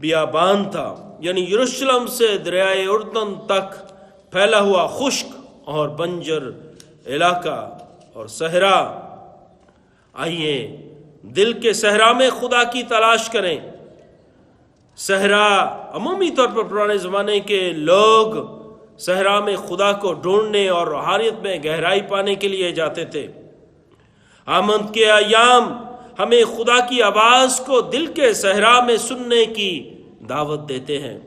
بیابان تھا، یعنی یروشلم سے دریائے اردن تک پھیلا ہوا خشک اور بنجر علاقہ اور صحرا۔ آئیے دل کے صحرا میں خدا کی تلاش کریں۔ صحرا عمومی طور پر پرانے زمانے کے لوگ صحرا میں خدا کو ڈھونڈنے اور روحانیت میں گہرائی پانے کے لیے جاتے تھے۔ آمد کے ایام ہمیں خدا کی آواز کو دل کے صحرا میں سننے کی دعوت دیتے ہیں۔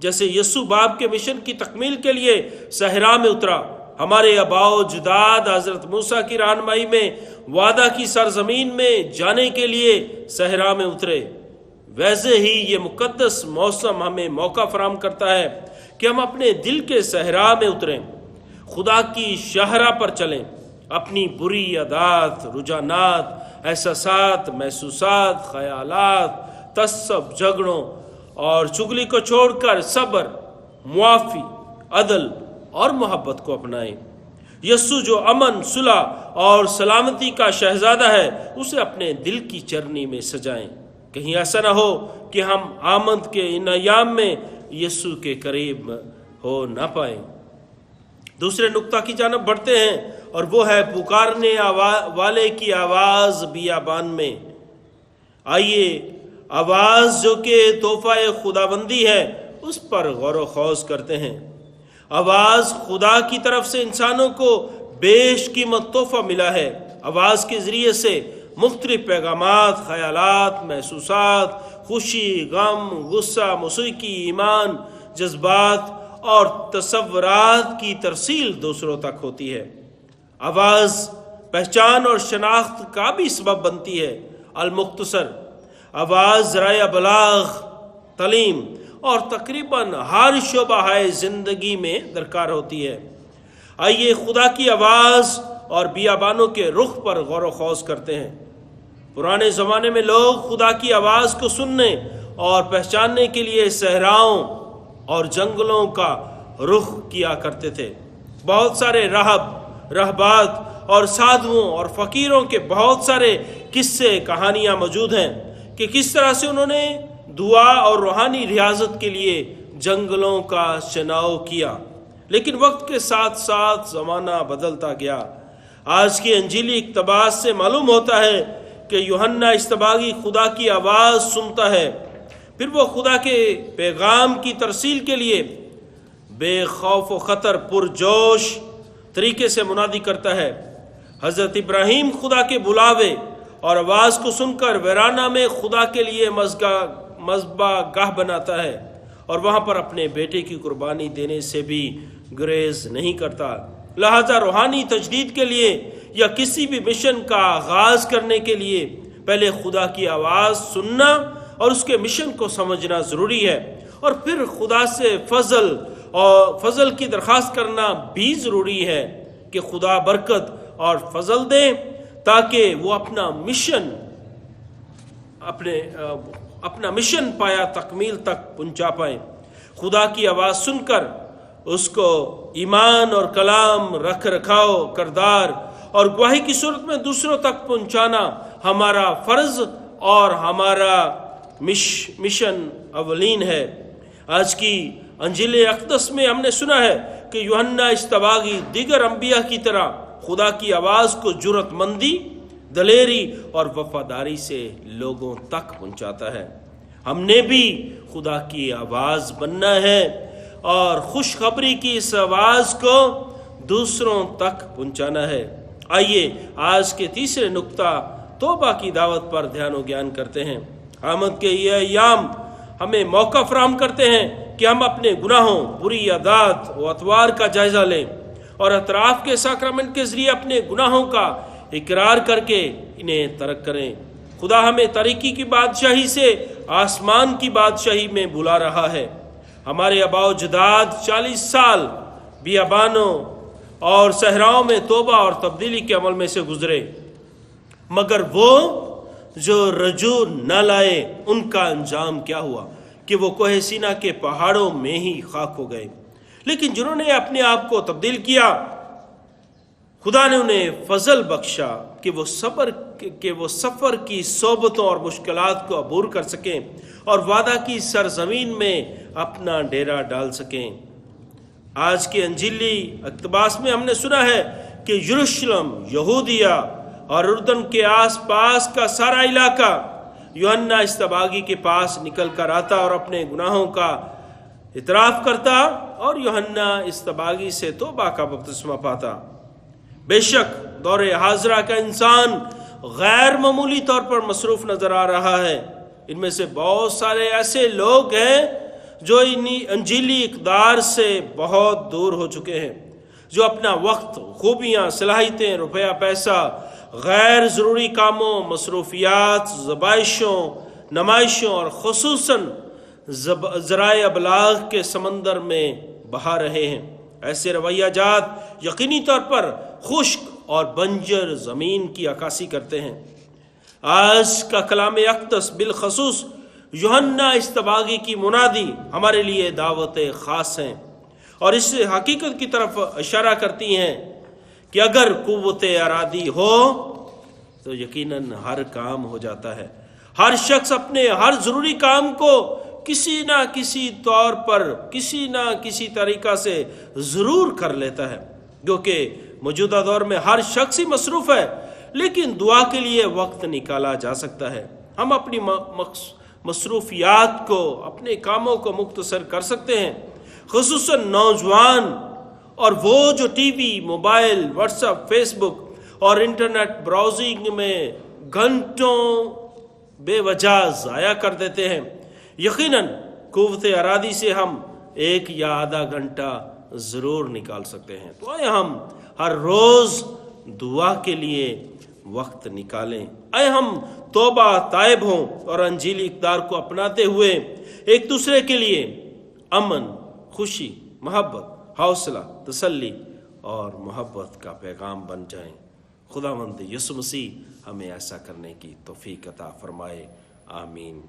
جیسے یسوع باپ کے مشن کی تکمیل کے لیے صحرا میں اترا، ہمارے آباء و اجداد حضرت موسیٰ کی رہنمائی میں وعدہ کی سرزمین میں جانے کے لیے صحرا میں اترے، ویسے ہی یہ مقدس موسم ہمیں موقع فراہم کرتا ہے کہ ہم اپنے دل کے صحرا میں اتریں، خدا کی شاہراہ پر چلیں، اپنی بری عادات، رجحانات، احساسات، محسوسات، خیالات، تعصب، جھگڑوں اور چغلی کو چھوڑ کر صبر، معافی، عدل اور محبت کو اپنائیں۔ یسوع جو امن، صلح اور سلامتی کا شہزادہ ہے، اسے اپنے دل کی چرنی میں سجائیں۔ کہیں ایسا نہ ہو کہ ہم آمد کے ان ایام میں یسوع کے قریب ہو نہ پائیں۔ دوسرے نقطہ کی جانب بڑھتے ہیں اور وہ ہے پکارنے والے کی آواز بیابان میں۔ آئیے آواز جو کہ تحفہ خداوندی ہے اس پر غور و خوض کرتے ہیں۔ آواز خدا کی طرف سے انسانوں کو بیش قیمت تحفہ ملا ہے۔ آواز کے ذریعے سے مختلف پیغامات، خیالات، محسوسات، خوشی، غم، غصہ، موسیقی، ایمان، جذبات اور تصورات کی ترسیل دوسروں تک ہوتی ہے۔ آواز پہچان اور شناخت کا بھی سبب بنتی ہے۔ المختصر، آواز ذرائع ابلاغ، تعلیم اور تقریباً ہر شعبہ زندگی میں درکار ہوتی ہے۔ آئیے خدا کی آواز اور بیابانوں کے رخ پر غور و خوض کرتے ہیں۔ پرانے زمانے میں لوگ خدا کی آواز کو سننے اور پہچاننے کے لیے صحراؤں اور جنگلوں کا رخ کیا کرتے تھے۔ بہت سارے راہبات اور سادھوؤں اور فقیروں کے بہت سارے قصے، کہانیاں موجود ہیں کہ کس طرح سے انہوں نے دعا اور روحانی ریاضت کے لیے جنگلوں کا چناؤ کیا۔ لیکن وقت کے ساتھ ساتھ زمانہ بدلتا گیا۔ آج کی انجیلی اقتباس سے معلوم ہوتا ہے کہ یوحنا اشتباغی خدا کی آواز سنتا ہے، پھر وہ خدا کے پیغام کی ترسیل کے لیے بے خوف و خطر پرجوش طریقے سے منادی کرتا ہے۔ حضرت ابراہیم خدا کے بلاوے اور آواز کو سن کر ویرانہ میں خدا کے لیے مذبح گاہ بناتا ہے اور وہاں پر اپنے بیٹے کی قربانی دینے سے بھی گریز نہیں کرتا۔ لہذا روحانی تجدید کے لیے یا کسی بھی مشن کا آغاز کرنے کے لیے پہلے خدا کی آواز سننا اور اس کے مشن کو سمجھنا ضروری ہے، اور پھر خدا سے فضل کی درخواست کرنا بھی ضروری ہے کہ خدا برکت اور فضل دے تاکہ وہ اپنا مشن پایا تکمیل تک پہنچا پائیں۔ خدا کی آواز سن کر اس کو ایمان اور کلام، رکھ رکھاؤ، کردار اور گواہی کی صورت میں دوسروں تک پہنچانا ہمارا فرض اور ہمارا مشن اولین ہے۔ آج کی انجیل اقدس میں ہم نے سنا ہے کہ یوحنا اشتباغی دیگر انبیاء کی طرح خدا کی آواز کو جرأت مندی، دلیری اور وفاداری سے لوگوں تک پہنچاتا ہے۔ ہم نے بھی خدا کی آواز بننا ہے اور خوشخبری کی اس آواز کو دوسروں تک پہنچانا ہے۔ آئیے آج کے تیسرے نقطہ توبہ کی دعوت پر دھیان و گیان کرتے ہیں۔ آمد کے یہ ایام ہمیں موقع فراہم کرتے ہیں کہ ہم اپنے گناہوں، بری عادات و اطوار کا جائزہ لیں اور اعتراف کے ساکرامنٹ کے ذریعے اپنے گناہوں کا اقرار کر کے انہیں ترک کریں۔ خدا ہمیں تاریکی کی بادشاہی سے آسمان کی بادشاہی میں بلا رہا ہے۔ ہمارے آباء و اجداد 40 سال بیابانوں اور صحراؤں میں توبہ اور تبدیلی کے عمل میں سے گزرے، مگر وہ جو رجوع نہ لائے ان کا انجام کیا ہوا کہ وہ کوہ سینا کے پہاڑوں میں ہی خاک ہو گئے۔ لیکن جنہوں نے اپنے آپ کو تبدیل کیا، خدا نے انہیں فضل بخشا کہ وہ سفر کی صحبتوں اور مشکلات کو عبور کر سکیں اور وعدہ کی سرزمین میں اپنا ڈیرا ڈال سکیں۔ آج کے انجیلی اقتباس میں ہم نے سنا ہے کہ یروشلم، یہودیہ اور اردن کے آس پاس کا سارا علاقہ یوحنا اصطباغی کے پاس نکل کر آتا اور اپنے گناہوں کا اعتراف کرتا اور یوحنا اصطباغی سے توبہ کا بپتسمہ پاتا۔ بے شک دور حاضرہ کا انسان غیر معمولی طور پر مصروف نظر آ رہا ہے۔ ان میں سے بہت سارے ایسے لوگ ہیں جو انجیلی اقدار سے بہت دور ہو چکے ہیں، جو اپنا وقت، خوبیاں، صلاحیتیں، روپیہ پیسہ غیر ضروری کاموں، مصروفیات، ذبائشوں، نمائشوں اور خصوصاً ذرائع ابلاغ کے سمندر میں بہا رہے ہیں۔ ایسے رویہ جات یقینی طور پر خشک اور بنجر زمین کی عکاسی کرتے ہیں۔ آج کا کلام اقدس بالخصوص یوحنا اصطباغی کی منادی ہمارے لیے دعوت خاص ہیں اور اس حقیقت کی طرف اشارہ کرتی ہیں کہ اگر قوت ارادی ہو تو یقیناً ہر کام ہو جاتا ہے۔ ہر شخص اپنے ہر ضروری کام کو کسی نہ کسی طور پر، کسی نہ کسی طریقہ سے ضرور کر لیتا ہے، کیونکہ موجودہ دور میں ہر شخص ہی مصروف ہے، لیکن دعا کے لیے وقت نکالا جا سکتا ہے۔ ہم اپنی مصروفیات کو، اپنے کاموں کو مختصر کر سکتے ہیں، خصوصاً نوجوان اور وہ جو TV, mobile, WhatsApp, Facebook اور انٹرنیٹ براؤزنگ میں گھنٹوں بے وجہ ضائع کر دیتے ہیں۔ یقیناً قوت ارادی سے ہم 1 یا آدھا گھنٹہ ضرور نکال سکتے ہیں۔ تو آئے ہم ہر روز دعا کے لیے وقت نکالیں۔ آئے ہم توبہ طائب ہوں اور انجیلی اقدار کو اپناتے ہوئے ایک دوسرے کے لیے امن، خوشی، محبت، حوصلہ، تسلی اور محبت کا پیغام بن جائیں۔ خداوند یسوع مسیح ہمیں ایسا کرنے کی توفیق عطا فرمائے۔ آمین۔